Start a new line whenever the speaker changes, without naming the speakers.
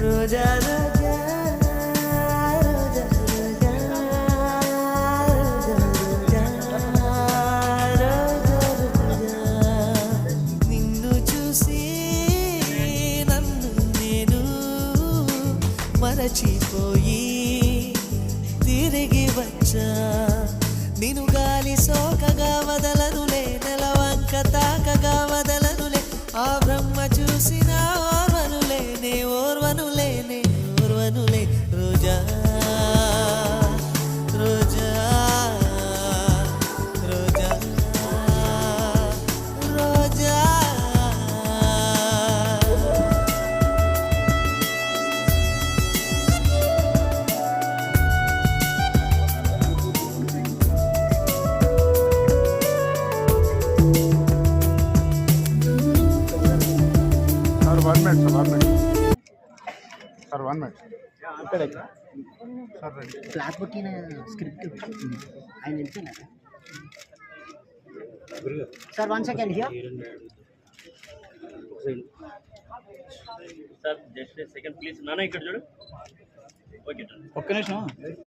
రోజా రోజా మరచిపోయి తిరిగి వచ్చా నిను గాలి సోకగా వదలనులే నెలవంక తాకగా వదలనులే ఆ బ్రహ్మ చూసిన ఓర్వనులే నే ఓర్వనులే నే ఓర్వనులే Roja Roja Roja Roja
One minute. Sir, 1 minute. Sir, ready.
Class బుక్కిన స్క్రిప్ట్ ఆయన వెళ్తున్నారా sir 1 second here
sir just second please నాన్న ఇక్కడ చూడు ఓకే
ఒక్క నిమిషం